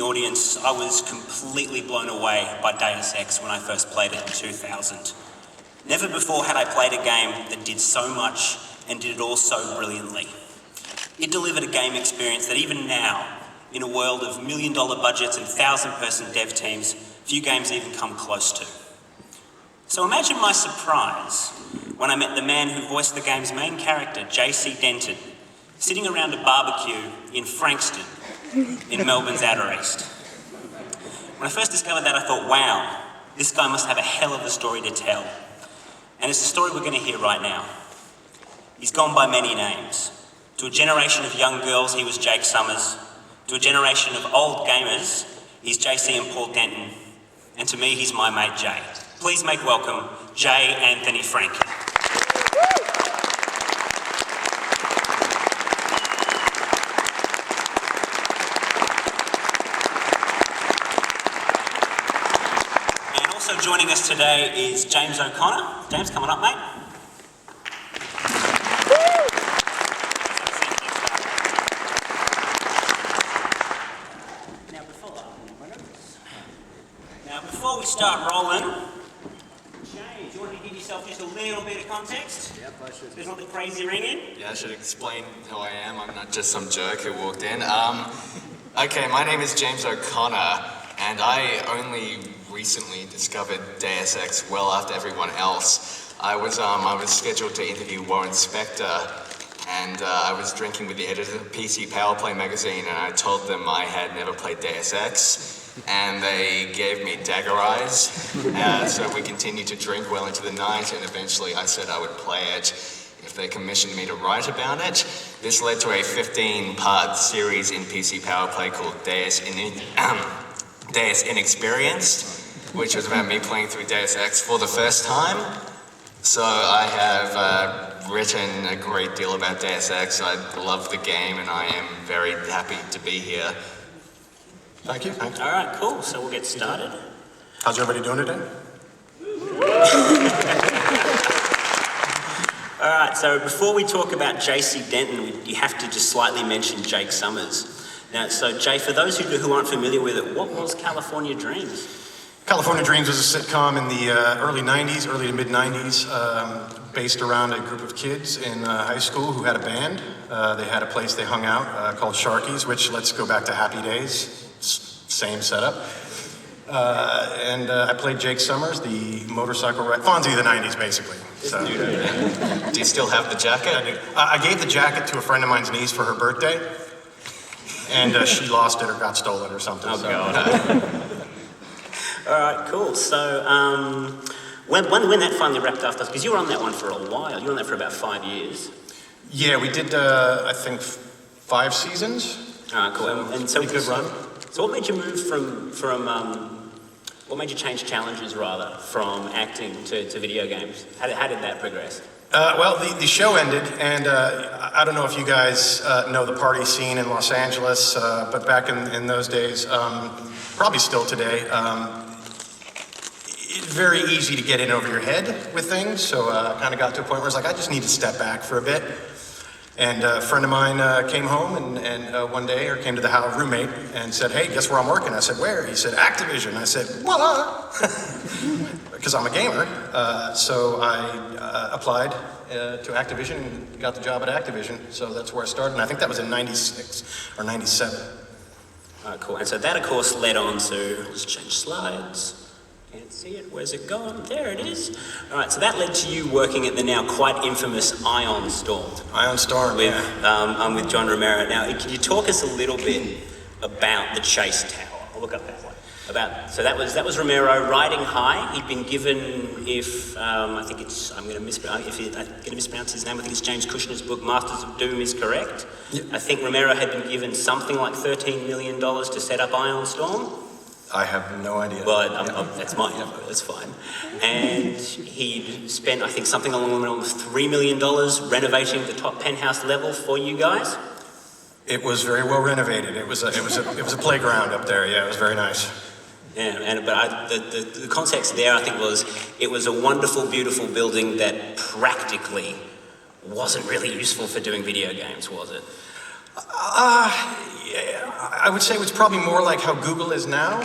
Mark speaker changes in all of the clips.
Speaker 1: audience, I was completely blown away by Deus Ex when I first played it in 2000. Never before had I played a game that did so much and did it all so brilliantly. It delivered a game experience that even now, in a world of million-dollar budgets and 1,000-person dev teams, few games even come close to. So imagine my surprise when I met the man who voiced the game's main character, JC Denton, sitting around a barbecue in Frankston, in Melbourne's Outer East. When I first discovered that, I thought, wow, this guy must have a hell of a story to tell. And it's the story we're going to hear right now. He's gone by many names. To a generation of young girls, he was Jake Summers. To a generation of old gamers, he's JC and Paul Denton. And to me, he's my mate, Jay. Please make welcome, J. Anthony Franke. And also joining us today is James O'Connor. James, coming up, mate. Before we start rolling, James, you want to give yourself just a little bit of context?
Speaker 2: Yep, I should.
Speaker 1: There's not the crazy ringing.
Speaker 2: Yeah, I should explain who I am. I'm not just some jerk who walked in. Okay, my name is James O'Connor, and I only recently discovered Deus Ex well after everyone else. I was scheduled to interview Warren Spector, and I was drinking with the editor of PC Power Play magazine, and I told them I had never played Deus Ex. And they gave me dagger eyes, so we continued to drink well into the night, and eventually I said I would play it if they commissioned me to write about it. This led to a 15-part series in PC Power Play called Deus Inexperienced, which was about me playing through Deus Ex for the first time. So I have written a great deal about Deus Ex. I love the game, and I am very happy to be here.
Speaker 3: Thank you.
Speaker 1: All right, cool. So we'll get started.
Speaker 3: How's everybody doing today?
Speaker 1: All right, so before we talk about JC Denton, you have to just slightly mention Jake Summers. Now, so Jay, for those who aren't familiar with it, what was California Dreams?
Speaker 3: California Dreams was a sitcom in the early to mid 90s, based around a group of kids in high school who had a band. They had a place they hung out called Sharky's, which let's go back to Happy Days. Same setup. And I played Jake Summers, the motorcycle rider, Fonzie of the 90s, basically. So,
Speaker 2: Do you still have the jacket?
Speaker 3: I gave the jacket to a friend of mine's niece for her birthday, and she lost it or got stolen or something.
Speaker 1: Oh, so. God. All right, cool. So when that finally wrapped up, because you were on that one for a while. You were on that for about 5 years.
Speaker 3: Yeah, we did, I think, 5 seasons.
Speaker 1: Cool. And so
Speaker 3: good run.
Speaker 1: So what made you move what made you change challenges rather from acting to video games? How did that progress?
Speaker 3: Well, the show ended, and I don't know if you guys know the party scene in Los Angeles, but back in those days, probably still today, it's very easy to get in over your head with things, so I kind of got to a point where I was like, I just need to step back for a bit. And a friend of mine came home and one day, or came to the house, roommate, and said, hey, guess where I'm working? I said, where? He said, Activision. I said, what? Because I'm a gamer. So I applied to Activision and got the job at Activision. So that's where I started. And I think that was in 96 or 97.
Speaker 1: Cool. And so that, of course, led on to, let's change slides. Can't see it. Where's it gone? There it is. All right, so that led to you working at the now quite infamous Ion Storm.
Speaker 3: Ion Storm,
Speaker 1: with,
Speaker 3: yeah.
Speaker 1: With John Romero. Now, can you talk us a little bit about the Chase Tower? I'll look up that one. So that was Romero riding high. He'd been given, I'm going to mispronounce his name. I think it's James Kushner's book, Masters of Doom, is correct. Yep. I think Romero had been given something like $13 million to set up Ion Storm.
Speaker 3: I have no idea.
Speaker 1: Well, that's mine. That's fine. And he'd spent, I think, something along the lines of $3 million renovating the top penthouse level for you guys.
Speaker 3: It was very well renovated. It was a playground up there. Yeah, it was very nice.
Speaker 1: Yeah, but the context there, I think, was it was a wonderful, beautiful building that practically wasn't really useful for doing video games, was it?
Speaker 3: I would say it was probably more like how Google is now.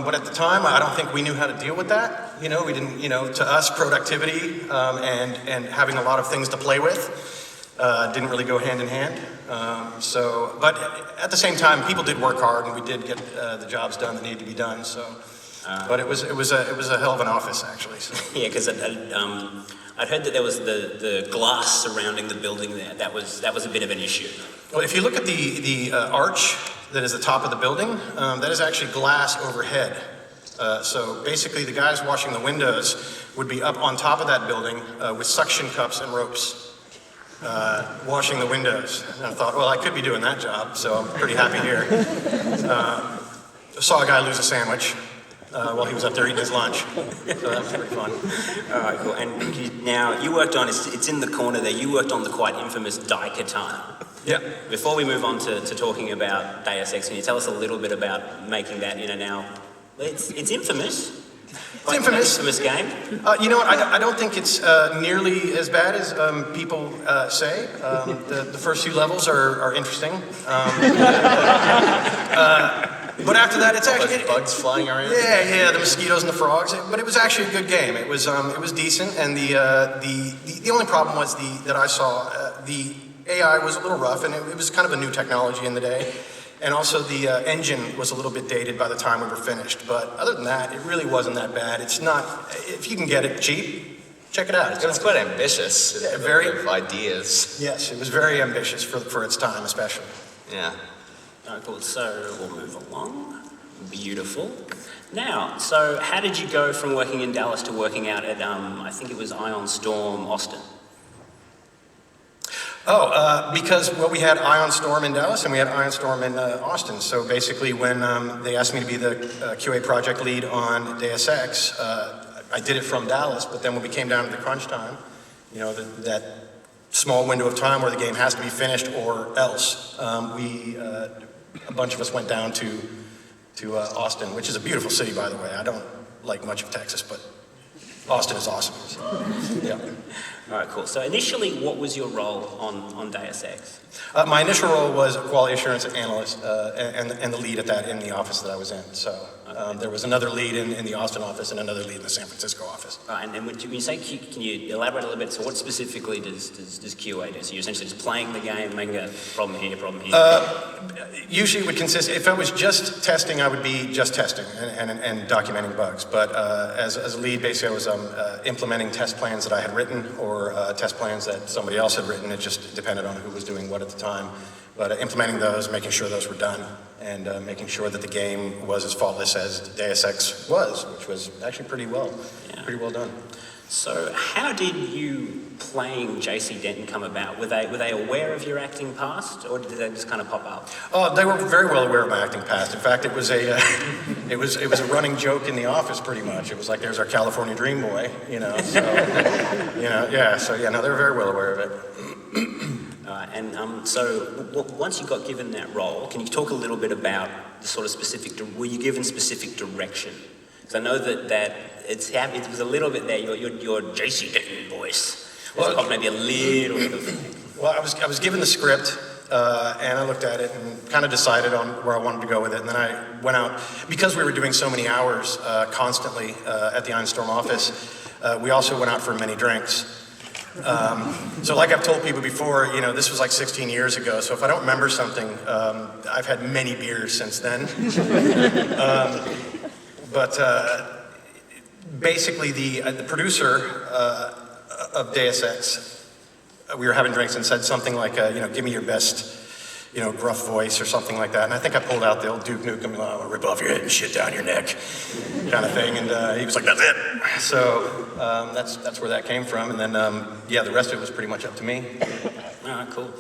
Speaker 3: But at the time, I don't think we knew how to deal with that. You know, we didn't, you know, to us, productivity and having a lot of things to play with didn't really go hand in hand. But at the same time, people did work hard and we did get the jobs done that needed to be done. But it was a hell of an office, actually. So.
Speaker 1: Yeah, because I'd heard that there was the glass surrounding the building there. That was a bit of an issue.
Speaker 3: Well, if you look at the arch that is the top of the building, that is actually glass overhead. So basically, the guys washing the windows would be up on top of that building with suction cups and ropes, washing the windows. And I thought, well, I could be doing that job, so I'm pretty happy here. Saw a guy lose a sandwich while he was up there eating his lunch. So that was pretty fun.
Speaker 1: All right, cool. And now you worked on, it's in the corner there, you worked on the quite infamous Die Katana.
Speaker 3: Yeah.
Speaker 1: Before we move on to talking about Deus Ex, can you tell us a little bit about making that, you know, now, it's infamous.
Speaker 3: It's infamous.
Speaker 1: Infamous game.
Speaker 3: You know what, I don't think it's nearly as bad as people say. The first few levels are interesting. But after that, it's actually
Speaker 2: bugs flying around.
Speaker 3: Yeah, the mosquitoes and the frogs. But it was actually a good game. It was decent, and the only problem was that I saw the AI was a little rough, and it was kind of a new technology in the day, and also the engine was a little bit dated by the time we were finished. But other than that, it really wasn't that bad. It's not, if you can get it cheap, check it out.
Speaker 2: It was quite ambitious.
Speaker 3: Yeah, very
Speaker 2: ideas.
Speaker 3: Yes, it was very ambitious for its time, especially.
Speaker 2: Yeah.
Speaker 1: All right, cool. So we'll move along. Beautiful. Now, so how did you go from working in Dallas to working out at, I think it was Ion Storm, Austin?
Speaker 3: Because, well, we had Ion Storm in Dallas and we had Ion Storm in Austin. So basically when they asked me to be the QA project lead on Deus Ex, I did it from Dallas, but then when we came down to the crunch time, you know, that small window of time where the game has to be finished or else, a bunch of us went down to Austin, which is a beautiful city, by the way. I don't like much of Texas, but Austin is awesome. So, yeah.
Speaker 1: All right, cool. So initially, what was your role on Deus Ex?
Speaker 3: My initial role was a quality assurance analyst and the lead at that in the office that I was in. So there was another lead in the Austin office and another lead in the San Francisco office.
Speaker 1: And when you say, can you elaborate a little bit? So what specifically does QA do? So you're essentially just playing the game, making a problem here, problem here?
Speaker 3: Usually it would consist, if I was just testing, I would be just testing and documenting bugs. But as a lead, basically I was implementing test plans that I had written or test plans that somebody else had written. It just depended on who was doing what at the time. But implementing those, making sure those were done, and making sure that the game was as faultless as Deus Ex was, which was actually pretty well done.
Speaker 1: So how did you playing JC Denton come about? Were they aware of your acting past, or did they just kind of pop up?
Speaker 3: Oh, they were very well aware of my acting past. In fact, it was a running joke in the office, pretty much. It was like, there's our California dream boy, you know. So, no, they were very well aware of it.
Speaker 1: So once you got given that role, can you talk a little bit about the sort of were you given specific direction? Because I know that it was a little bit there, your JC Denton voice. Well, maybe a little bit of...
Speaker 3: Well, I was given the script, and I looked at it and kind of decided on where I wanted to go with it. And then I went out, because we were doing so many hours constantly at the Iron Storm office, we also went out for many drinks. So like I've told people before, you know, this was like 16 years ago, so if I don't remember something, I've had many beers since then. But basically the producer of Deus Ex, we were having drinks and said something like, give me your best, gruff voice or something like that. And I think I pulled out the old Duke Nukem, rip off your head and shit down your neck kind of thing. And he was like, that's it. So that's where that came from. And then, the rest of it was pretty much up to me.
Speaker 1: All right, cool.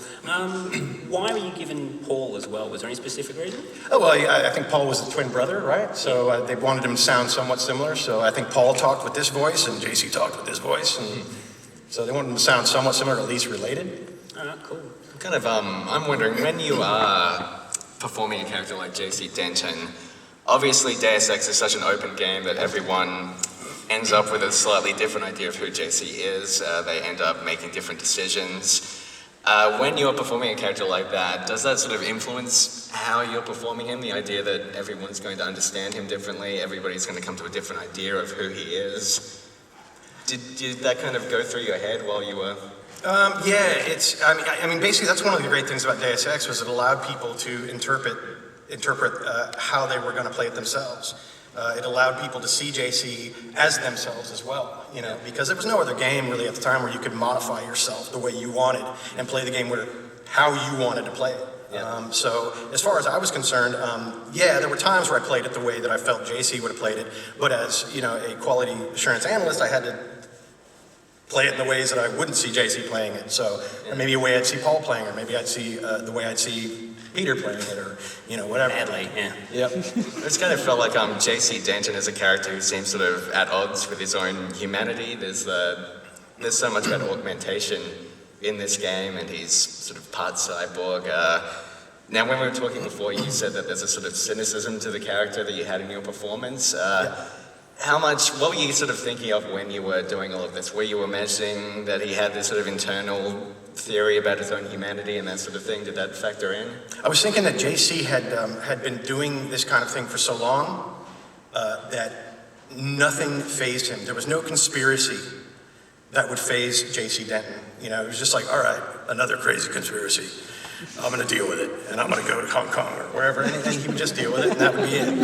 Speaker 1: Why were you given Paul as well? Was there any specific reason?
Speaker 3: Oh, well, I think Paul was the twin brother, right? So they wanted him to sound somewhat similar. So I think Paul talked with this voice and JC talked with this voice. And so they wanted him to sound somewhat similar, at least related.
Speaker 1: All right, cool.
Speaker 2: I'm wondering, when you are performing a character like JC Denton, obviously Deus Ex is such an open game that everyone ends up with a slightly different idea of who JC is. They end up making different decisions. When you're performing a character like that, does that sort of influence how you're performing him? The idea that everyone's going to understand him differently, everybody's going to come to a different idea of who he is. Did that kind of go through your head while you were...
Speaker 3: I mean, basically that's one of the great things about Deus Ex was it allowed people to interpret how they were going to play it themselves. It allowed people to see JC as themselves as well, you know, because there was no other game really at the time where you could modify yourself the way you wanted and play the game how you wanted to play it.
Speaker 2: Yeah.
Speaker 3: So as far as I was concerned, there were times where I played it the way that I felt JC would have played it, but as, you know, a quality assurance analyst, I had to play it in the ways that I wouldn't see JC playing it. So or maybe a way I'd see Paul playing, or maybe I'd see the way I'd see Peter playing it, or, you know, whatever.
Speaker 1: Badly, yeah.
Speaker 3: Yep.
Speaker 2: It's kind of felt like JC Denton is a character who seems sort of at odds with his own humanity. There's so much about augmentation in this game, and he's sort of part cyborg. Now, when we were talking before, you said that there's a sort of cynicism to the character that you had in your performance. What were you sort of thinking of when you were doing all of this? Were you imagining that he had this sort of internal theory about his own humanity and that sort of thing? Did that factor in?
Speaker 3: I was thinking that JC had been doing this kind of thing for so long that nothing fazed him. There was no conspiracy that would faze JC Denton. You know, it was just like, all right, another crazy conspiracy. I'm going to deal with it, and I'm going to go to Hong Kong or wherever, and he would just deal with it, and that would be it.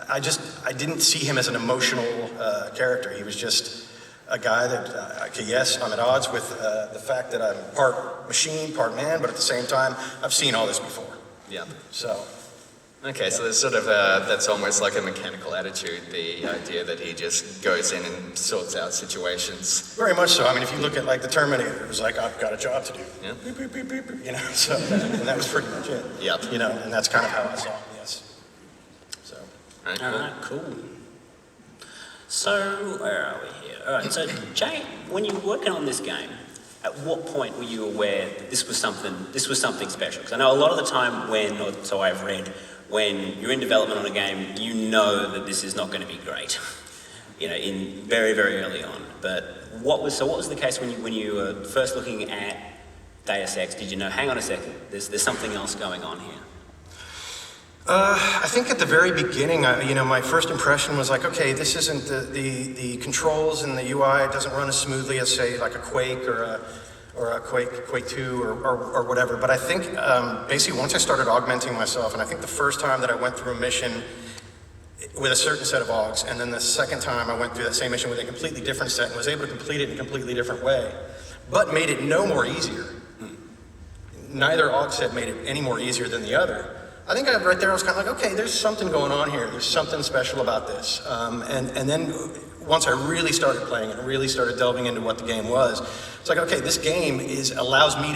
Speaker 3: I didn't see him as an emotional character. He was just a guy that, yes, I'm at odds with the fact that I'm part machine, part man, but at the same time, I've seen all this before.
Speaker 2: Yeah.
Speaker 3: So.
Speaker 2: Okay, so there's sort of that's almost like a mechanical attitude, the idea that he just goes in and sorts out situations.
Speaker 3: Very much so. I mean, if you look at like the Terminator, it was like, I've got a job to do.
Speaker 2: Yeah.
Speaker 3: Beep, beep, beep, beep, beep, you know, so, and that was pretty much it.
Speaker 2: Yep.
Speaker 3: You know, and that's kind of how I saw it, yes. So.
Speaker 2: Right,
Speaker 1: All right, cool. So, where are we here? All right, so Jay, when you were working on this game, at what point were you aware that this was something special? Because I know a lot of the time so I've read, when you're in development on a game, you know that this is not going to be great, you know, in very, very early on. But what was the case when you were first looking at Deus Ex? Did you know, hang on a second, there's something else going on here?
Speaker 3: I think at the very beginning, my first impression was like, okay, this isn't the controls and the UI doesn't run as smoothly as, say, like a Quake or a Quake 2 or whatever. But I think basically once I started augmenting myself, and I think the first time that I went through a mission with a certain set of augs, and then the second time I went through that same mission with a completely different set and was able to complete it in a completely different way, but made it no more easier. Neither aug set made it any more easier than the other. I think right there I was kind of like, okay, there's something going on here. There's something special about this. And then once I really started playing it and really started delving into what the game was, it's like, okay, this game allows you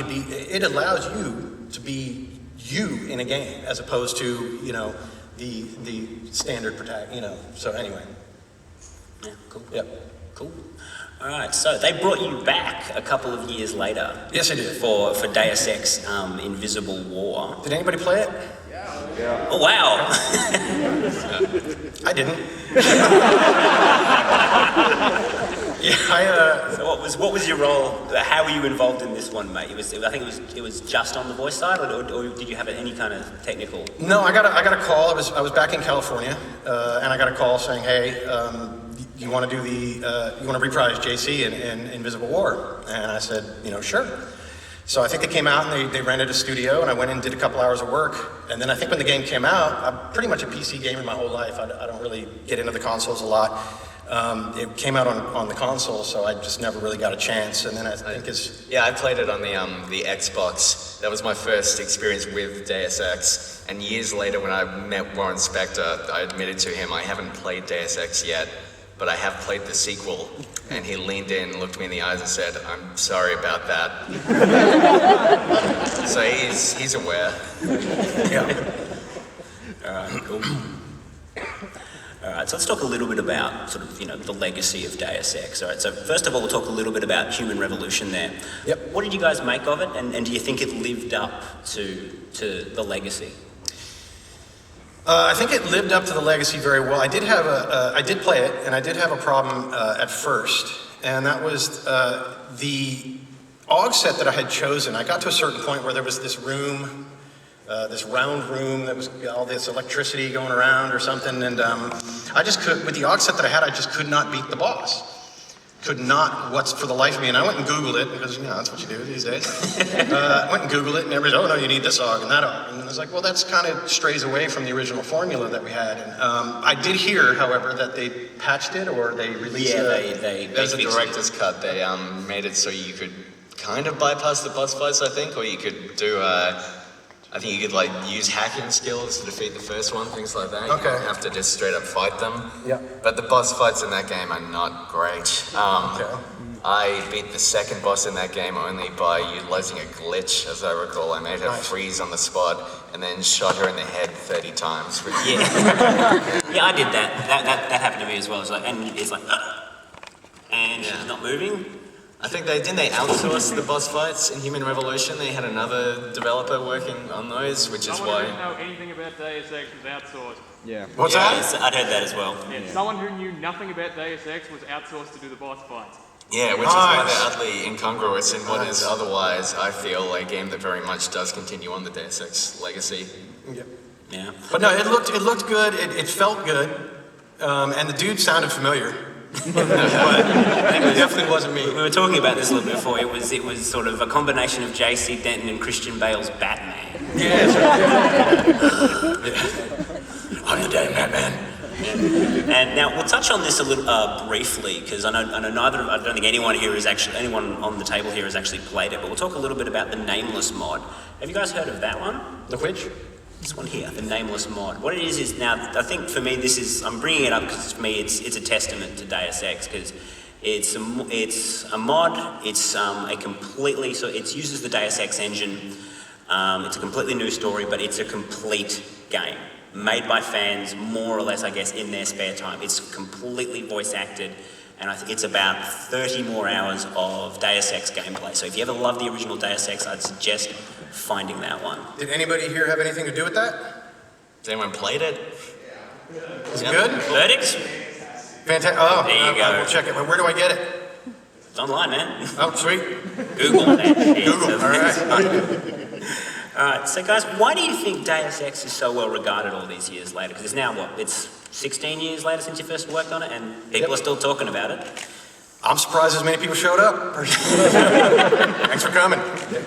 Speaker 3: to be you in a game as opposed to, you know, the standard protagonist, you know. So anyway.
Speaker 1: Yeah, cool.
Speaker 3: Yep.
Speaker 1: Cool. All right, so they brought you back a couple of years later.
Speaker 3: Yes, I did.
Speaker 1: For Deus Ex Invisible War.
Speaker 3: Did anybody play it?
Speaker 4: Yeah.
Speaker 1: Oh, wow.
Speaker 3: I didn't.
Speaker 1: So what was your role? How were you involved in this one, mate? I think it was just on the voice side, or did you have any kind of technical?
Speaker 3: No, I got a call. I was back in California, and I got a call saying, hey, you want to reprise JC in Invisible War? And I said, you know, sure. So I think they came out and they rented a studio, and I went in and did a couple hours of work. And then I think when the game came out, I'm pretty much a PC gamer my whole life. I don't really get into the consoles a lot. It came out on the console, so I just never really got a chance. And then I think
Speaker 2: I played it on the Xbox. That was my first experience with Deus Ex. And years later, when I met Warren Spector, I admitted to him I haven't played Deus Ex yet, but I have played the sequel. And he leaned in, looked me in the eyes, and said, "I'm sorry about that." So he's aware.
Speaker 3: yeah.
Speaker 1: All right, cool. All right, so let's talk a little bit about sort of, you know, the legacy of Deus Ex. All right, so first of all, we'll talk a little bit about Human Revolution there.
Speaker 3: Yep.
Speaker 1: What did you guys make of it, and do you think it lived up to the legacy?
Speaker 3: I think it lived up to the legacy very well. I did play it, and I did have a problem at first, and that was AUG set that I had chosen, I got to a certain point where there was this room, this round room that was all this electricity going around or something, and I just could, with the AUG set that I had, I just could not beat the boss. Could not, what's for the life of me, and I went and Googled it, because, that's what you do these days. I went and Googled it, and everybody's, oh no, you need this AUG and that AUG. And I was like, well, that's kind of strays away from the original formula that we had. And I did hear, however, that they patched it, or they released it.
Speaker 2: There's a director's cut. They made it so you could kind of bypass the boss fights, I think, or you could do, I think you could use hacking skills to defeat the first one, things like that.
Speaker 3: Okay.
Speaker 2: You don't have to just straight up fight them.
Speaker 3: Yeah.
Speaker 2: But the boss fights in that game are not great.
Speaker 3: Okay.
Speaker 2: I beat the second boss in that game only by utilizing a glitch, as I recall. I made her freeze on the spot and then shot her in the head 30 times.
Speaker 1: Yeah. Yeah, I did that. That happened to me as well. And she's not moving.
Speaker 2: I think they outsource the boss fights in Human Revolution. They had another developer working on those, which is
Speaker 4: Someone who
Speaker 2: why.
Speaker 4: didn't know anything about Deus Ex was outsourced.
Speaker 5: Yeah.
Speaker 3: What's that?
Speaker 1: Yes, I'd heard that as well.
Speaker 4: Yeah, someone who knew nothing about Deus Ex was outsourced to do the boss fights.
Speaker 2: Yeah, which is why
Speaker 3: Nice.
Speaker 2: they're utterly incongruous in what is otherwise, I feel, a game that very much does continue on the Deus Ex legacy.
Speaker 1: Yeah.
Speaker 3: But no, it looked good, it felt good, and the dude sounded familiar. But it definitely wasn't me.
Speaker 1: We were talking about this a little bit before. It was sort of a combination of J.C. Denton and Christian Bale's Batman.
Speaker 3: Yes. I'm the damn Batman.
Speaker 1: And now we'll touch on this a little briefly, because I know I don't think anyone on the table here has actually played it, but we'll talk a little bit about the Nameless mod. Have you guys heard of that one?
Speaker 3: The which?
Speaker 1: This one here, the Nameless mod. What it is now, I think for me I'm bringing it up because for me it's a testament to Deus Ex, because it's a mod, it's it uses the Deus Ex engine, it's a completely new story, but it's a complete game, made by fans more or less, I guess, in their spare time. It's completely voice acted, and it's about 30 more hours of Deus Ex gameplay. So if you ever loved the original Deus Ex, I'd suggest finding that one.
Speaker 3: Did anybody here have anything to do with that?
Speaker 2: Has anyone played it?
Speaker 3: Was it good?
Speaker 1: Verdicts?
Speaker 3: Fantastic. Oh,
Speaker 1: There you go.
Speaker 3: We'll check it. Where do I get it?
Speaker 1: It's online, man.
Speaker 3: Oh, sweet.
Speaker 1: Google that.
Speaker 3: Google. All right.
Speaker 1: All right, so guys, why do you think Deus Ex is so well regarded all these years later? Because it's now, it's 16 years later since you first worked on it, and people are still talking about it.
Speaker 3: I'm surprised as many people showed up. Thanks for coming.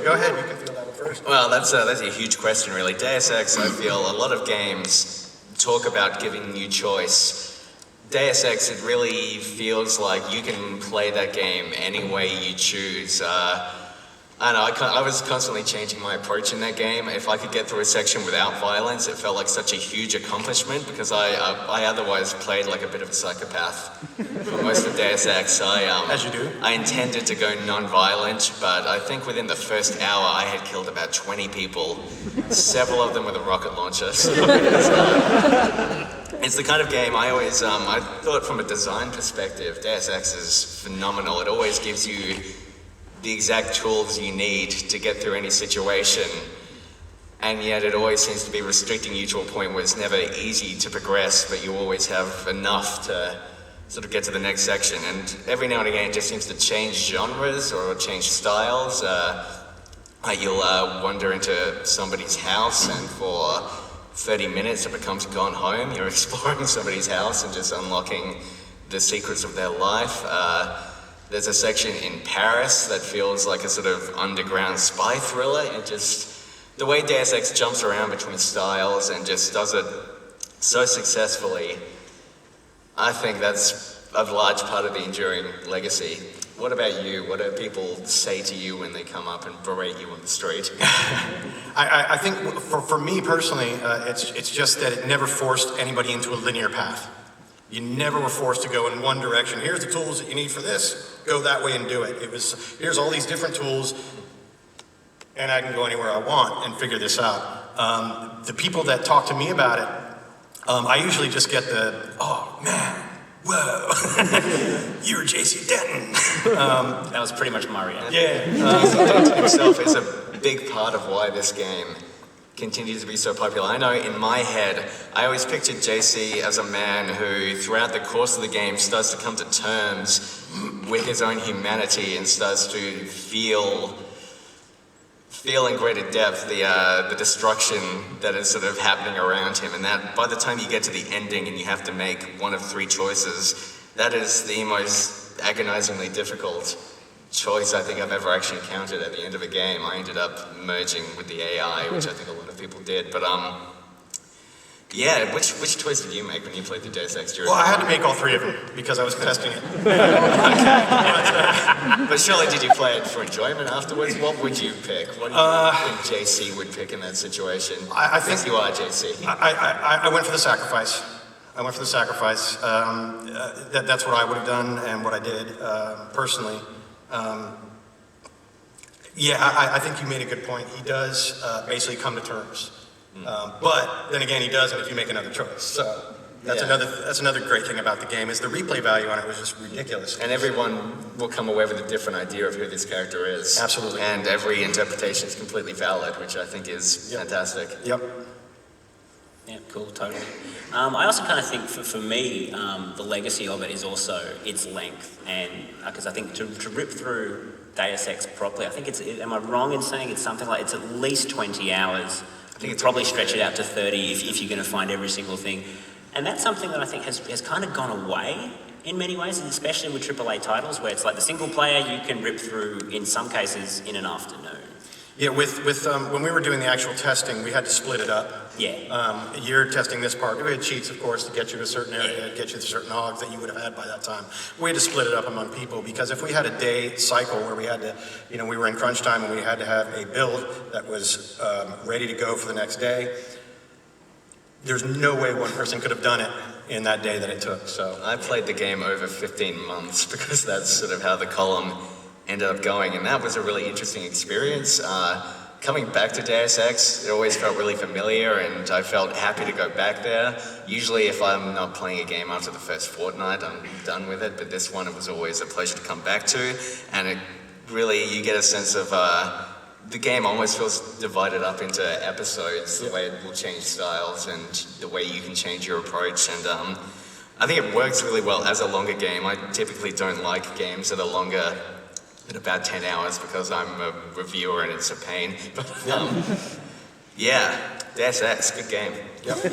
Speaker 3: Go ahead, you can feel that one first.
Speaker 2: Well, that's a huge question, really. Deus Ex, I feel a lot of games talk about giving you choice. Deus Ex, it really feels like you can play that game any way you choose. I don't know, I was constantly changing my approach in that game. If I could get through a section without violence, it felt like such a huge accomplishment, because I otherwise played like a bit of a psychopath for most of Deus Ex.
Speaker 3: As you do.
Speaker 2: I intended to go non-violent, but I think within the first hour I had killed about 20 people, several of them with a rocket launcher. So it's the kind of game I always, I thought from a design perspective, Deus Ex is phenomenal. It always gives you the exact tools you need to get through any situation, and yet it always seems to be restricting you to a point where it's never easy to progress, but you always have enough to sort of get to the next section. And every now and again it just seems to change genres or change styles. You'll wander into somebody's house, and for 30 minutes it becomes Gone Home. You're exploring somebody's house and just unlocking the secrets of their life. There's a section in Paris that feels like a sort of underground spy thriller, and just the way Deus Ex jumps around between styles and just does it so successfully, I think that's a large part of the enduring legacy. What about you? What do people say to you when they come up and berate you on the street?
Speaker 3: I think for me personally, it's just that it never forced anybody into a linear path. You never were forced to go in one direction. Here's the tools that you need for this. Go that way and do it. It was, here's all these different tools, and I can go anywhere I want and figure this out. The people that talk to me about it, I usually just get the, oh man, whoa, you're J.C. Denton.
Speaker 1: That was pretty much Mario.
Speaker 3: Yeah.
Speaker 2: Denton himself is a big part of why this game continued to be so popular. I know in my head, I always pictured JC as a man who, throughout the course of the game, starts to come to terms with his own humanity and starts to feel in greater depth the destruction that is sort of happening around him, and that by the time you get to the ending and you have to make one of three choices, that is the most agonizingly difficult choice I think I've ever actually encountered at the end of a game. I ended up merging with the AI, which I think a lot of people did, but yeah, which choice did you make when you played the Deus Ex During?
Speaker 3: Well, I had to make all three of them because I was testing it.
Speaker 2: But surely did you play it for enjoyment afterwards? What would you pick? What do you think JC would pick in that situation?
Speaker 3: I think
Speaker 2: you are JC.
Speaker 3: I went for the sacrifice. That's what I would have done and what I did personally. I think you made a good point. He does basically come to terms. But then again, he doesn't if you make another choice. So that's another great thing about the game is the replay value on it was just ridiculous.
Speaker 2: And everyone will come away with a different idea of who this character is.
Speaker 3: Absolutely.
Speaker 2: And every interpretation is completely valid, which I think is fantastic.
Speaker 3: Yep.
Speaker 1: Yeah, cool, totally. I also kind of think for me, the legacy of it is also its length, and because I think to rip through Deus Ex properly, I think am I wrong in saying it's something like it's at least 20 hours? I think it's probably stretch it out to 30 if you're going to find every single thing. And that's something that I think has kind of gone away in many ways, and especially with AAA titles where it's like the single player you can rip through in some cases in an afternoon.
Speaker 3: Yeah, with when we were doing the actual testing, we had to split it up.
Speaker 1: Yeah.
Speaker 3: You're testing this part. We had cheats, of course, to get you to a certain area, get you to certain hogs that you would have had by that time. We had to split it up among people because if we had a day cycle where we had to, we were in crunch time and we had to have a build that was ready to go for the next day, there's no way one person could have done it in that day that it took. So
Speaker 2: I played the game over 15 months because that's sort of how the column ended up going, and that was a really interesting experience. Coming back to Deus Ex, it always felt really familiar, and I felt happy to go back there. Usually if I'm not playing a game after the first fortnight, I'm done with it, but this one, it was always a pleasure to come back to, and it really, you get a sense of, the game almost feels divided up into episodes, the way it will change styles and the way you can change your approach, and I think it works really well as a longer game. I typically don't like games that are longer than about 10 hours because I'm a reviewer and it's a pain. But yeah, Deus Ex, good game.
Speaker 3: Yep.
Speaker 2: All right.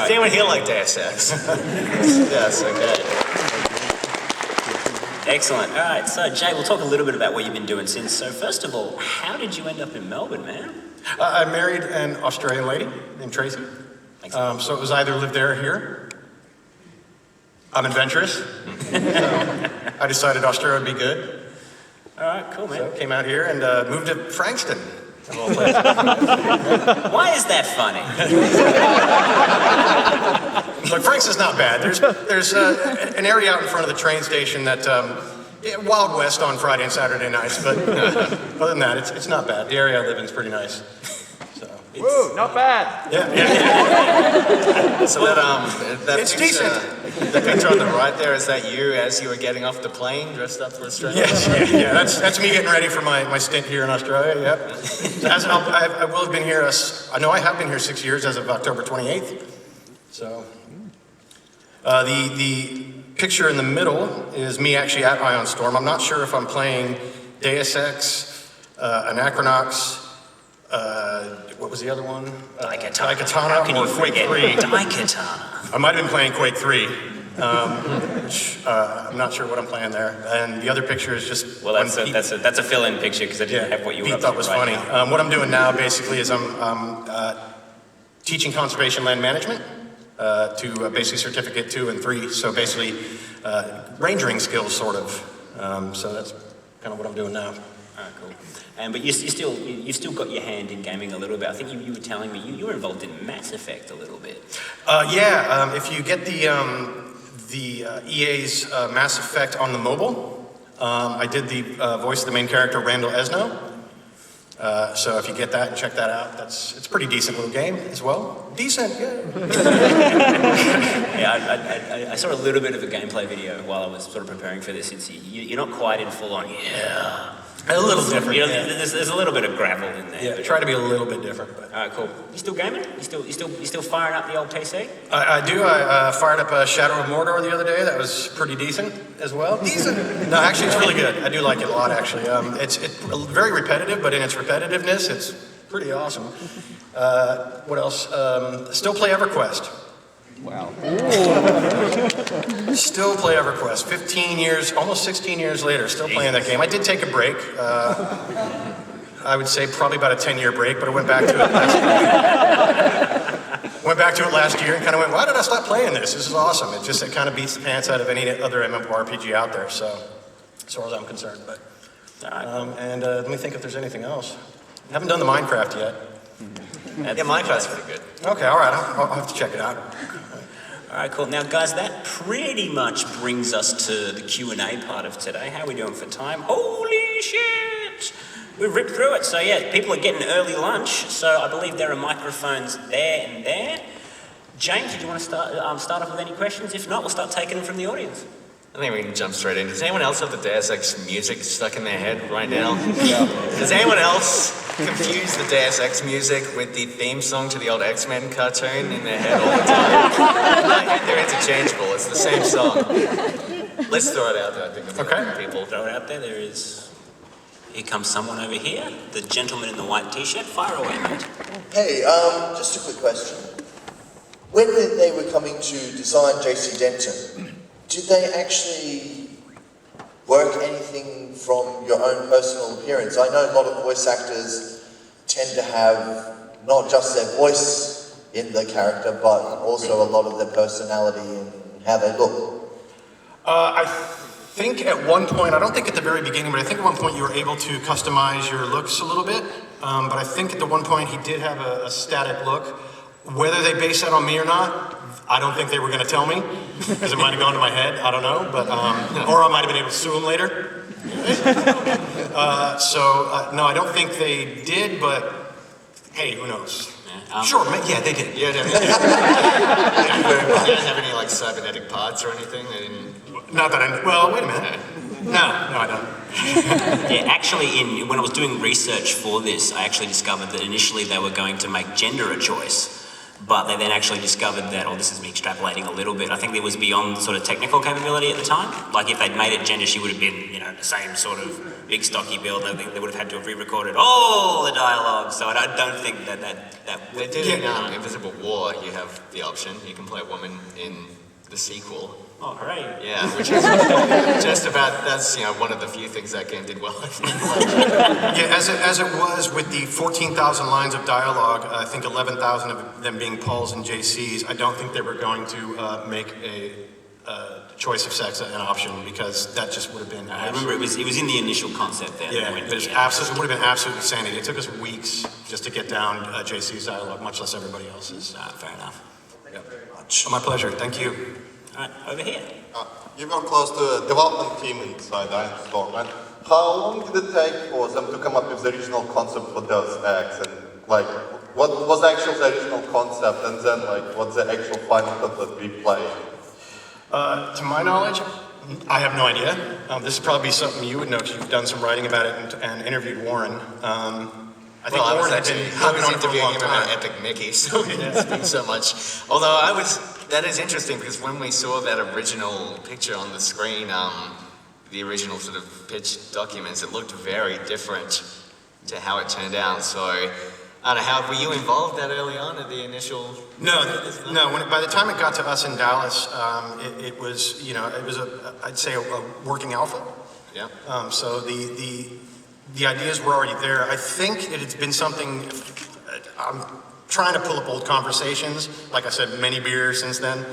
Speaker 2: Does anyone here like Deus Ex? Yes, okay.
Speaker 1: Excellent. All right, so Jay, we'll talk a little bit about what you've been doing since. So first of all, how did you end up in Melbourne, man?
Speaker 3: I married an Australian lady named Tracy. So it was either live there or here. I'm adventurous. So I decided Australia would be good.
Speaker 1: All right, cool, man.
Speaker 3: So came out here and moved to Frankston.
Speaker 1: Why is that funny?
Speaker 3: Look, Frankston's not bad. There's an area out in front of the train station that Wild West on Friday and Saturday nights, but other than that, it's not bad. The area I live in is pretty nice.
Speaker 4: Woo, not bad.
Speaker 3: Yeah.
Speaker 2: So that
Speaker 3: It's
Speaker 2: picture,
Speaker 3: decent.
Speaker 2: the picture on the right there, is that you as you were getting off the plane, dressed up for Australia?
Speaker 3: Yes, yeah. That's me getting ready for my stint here in Australia. Yep. I will have been here. I know I have been here 6 years as of October 28th. So the picture in the middle is me actually at Ion Storm. I'm not sure if I'm playing Deus Ex, Anachronox. What was the other one? Daikatana or Quake 3.
Speaker 1: Daikatana.
Speaker 3: I might have been playing Quake 3, which I'm not sure what I'm playing there. And the other picture is just...
Speaker 1: Well, that's a fill-in picture because I didn't have what you were
Speaker 3: Pete
Speaker 1: up
Speaker 3: thought
Speaker 1: to
Speaker 3: was
Speaker 1: right
Speaker 3: funny.
Speaker 1: now.
Speaker 3: What I'm doing now basically is I'm teaching conservation land management to basically certificate 2 and 3. So basically rangering skills, sort of. So that's kind of what I'm doing now.
Speaker 1: All right, cool. But you've still got your hand in gaming a little bit. I think you were telling me you were involved in Mass Effect a little bit.
Speaker 3: If you get the EA's Mass Effect on the mobile, I did the voice of the main character, Randall Esno. So if you get that and check that out, it's a pretty decent little game as well. Decent, yeah.
Speaker 1: Yeah, I saw a little bit of a gameplay video while I was sort of preparing for this. You're not quite in full on, yeah.
Speaker 3: A little different.
Speaker 1: You know,
Speaker 3: Yeah.
Speaker 1: there's a little bit of gravel in there.
Speaker 3: Yeah, try to be a little bit different. But.
Speaker 1: All right, cool. You still gaming? You still firing up the old TC?
Speaker 3: I do. I fired up a Shadow of Mordor the other day. That was pretty decent as well. Decent? No, actually, it's really good. I do like it a lot, actually. It's very repetitive, but in its repetitiveness, it's pretty awesome. What else? Still play EverQuest.
Speaker 5: Wow.
Speaker 3: Still play EverQuest. 15 years, almost 16 years later, still playing that game. I did take a break. I would say probably about a 10-year break, but I went back to it last year and kind of went, why did I stop playing this? This is awesome. It kind of beats the pants out of any other MMORPG out there, so as far as I'm concerned. But let me think if there's anything else. I haven't done the Minecraft yet.
Speaker 2: Yeah, Minecraft's pretty good.
Speaker 3: Okay, all right. I'll have to check it out.
Speaker 1: All right, cool. Now, guys, that pretty much brings us to the Q&A part of today. How are we doing for time? Holy shit! We've ripped through it. So, yeah, people are getting early lunch. So I believe there are microphones there and there. James, did you want to start off with any questions? If not, we'll start taking them from the audience.
Speaker 2: I think we can jump straight in. Does anyone else have the Deus Ex music stuck in their head right now? Yeah. Does anyone else confuse the Deus Ex music with the theme song to the old X-Men cartoon in their head all the time? They're interchangeable. It's the same song. Let's throw it out there, I think.
Speaker 3: Okay.
Speaker 1: People throw it out there. Here comes someone over here. The gentleman in the white t-shirt. Fire away, mate.
Speaker 6: Hey, just a quick question. When they were coming to design JC Denton, did they actually work anything from your own personal appearance? I know a lot of voice actors tend to have not just their voice in the character, but also a lot of their personality and how they look.
Speaker 3: I think at one point, I don't think at the very beginning, but I think at one point you were able to customize your looks a little bit. But I think at the one point he did have a static look. Whether they base that on me or not, I don't think they were going to tell me, because it might have gone to my head, I don't know, but, or I might have been able to sue them later. No, I don't think they did, but hey, who knows? Sure, yeah, they did.
Speaker 2: Yeah, definitely. They didn't have any, like, cybernetic parts or anything? They didn't...
Speaker 3: Not that well, wait a minute. No, I don't.
Speaker 1: Yeah, actually, when I was doing research for this, I actually discovered that initially they were going to make gender a choice. But they then actually discovered that, this is me extrapolating a little bit, I think it was beyond sort of technical capability at the time. Like if they'd made it gender, she would have been, the same sort of big stocky build. I think they would have had to have re-recorded all the dialogue. So I don't think that
Speaker 2: They did in Invisible War, you have the option. You can play a woman in the sequel.
Speaker 1: Oh, hooray.
Speaker 2: Yeah, which is just about, that's, one of the few things that game did well, I think.
Speaker 3: Yeah, as it was with the 14,000 lines of dialogue, I think 11,000 of them being Pauls and JCs, I don't think they were going to make a choice of sex an option, because that just would have been...
Speaker 1: I remember it was in the initial concept there.
Speaker 3: Yeah, it would have been absolute insanity. It took us weeks just to get down JC's dialogue, much less everybody else's.
Speaker 1: Fair enough.
Speaker 3: Yep. My pleasure, thank you.
Speaker 1: All right, over here.
Speaker 7: You were close to the development team inside Iron Storm, and how long did it take for them to come up with the original concept for Deus Ex, and what was actually the original concept, and then what's the actual final cut that we play?
Speaker 3: To my knowledge, I have no idea. This would probably be something you would know, because you've done some writing about it and interviewed Warren. I think Warren had been
Speaker 2: interviewing him about Epic Mickey, so he didn't speak so much. Although that is interesting, because when we saw that original picture on the screen, the original sort of pitch documents, it looked very different to how it turned out. So, I don't know, were you involved that early on at the initial?
Speaker 3: No. By the time it got to us in Dallas, it was, I'd say a working alpha.
Speaker 2: Yeah.
Speaker 3: So the ideas were already there. I think it had been something, I'm trying to pull up old conversations. Like I said, many beers since then.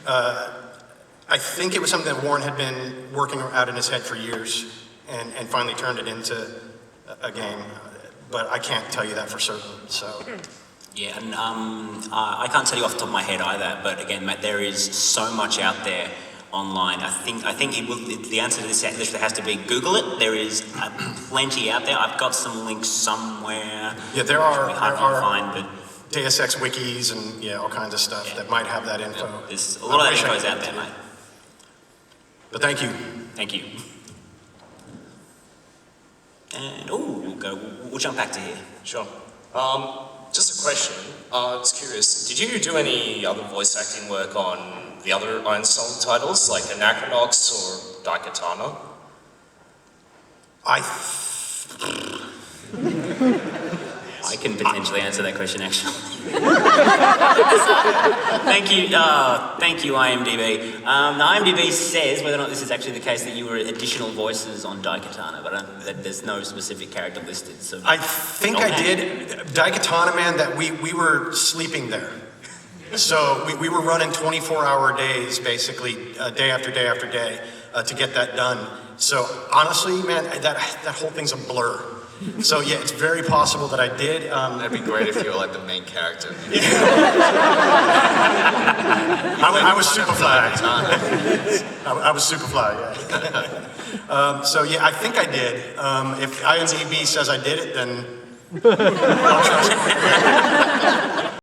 Speaker 3: I think it was something that Warren had been working out in his head for years and finally turned it into a game. But I can't tell you that for certain, so.
Speaker 1: Yeah, and I can't tell you off the top of my head either, but again, mate, there is so much out there online. I think the answer to this has to be Google it. There is plenty out there. I've got some links somewhere.
Speaker 3: Yeah, there are
Speaker 1: find, but
Speaker 3: Deus Ex wikis and all kinds of stuff that might have that info.
Speaker 1: There's a lot of that info's out there, mate.
Speaker 3: But thank you.
Speaker 1: Thank you. And, we'll jump back to here.
Speaker 5: Sure. Just a question. I was curious, did you do any other voice acting work on the other Untitled titles, like Anachronox or Daikatana?
Speaker 1: I can potentially answer that question, actually. Thank you, IMDb. The IMDb says, whether or not this is actually the case, that you were additional voices on Daikatana, but there's no specific character listed. So
Speaker 3: I think I did. Daikatana, man, that we were sleeping there. So we were running 24-hour days, basically, day after day after day, to get that done. So honestly, man, that whole thing's a blur. So yeah, it's very possible that I did.
Speaker 2: That'd be great if you were like the main character.
Speaker 3: I was Superfly. I was Superfly, yeah. So yeah, I think I did. If IMDb says I did it, then I'll trust it.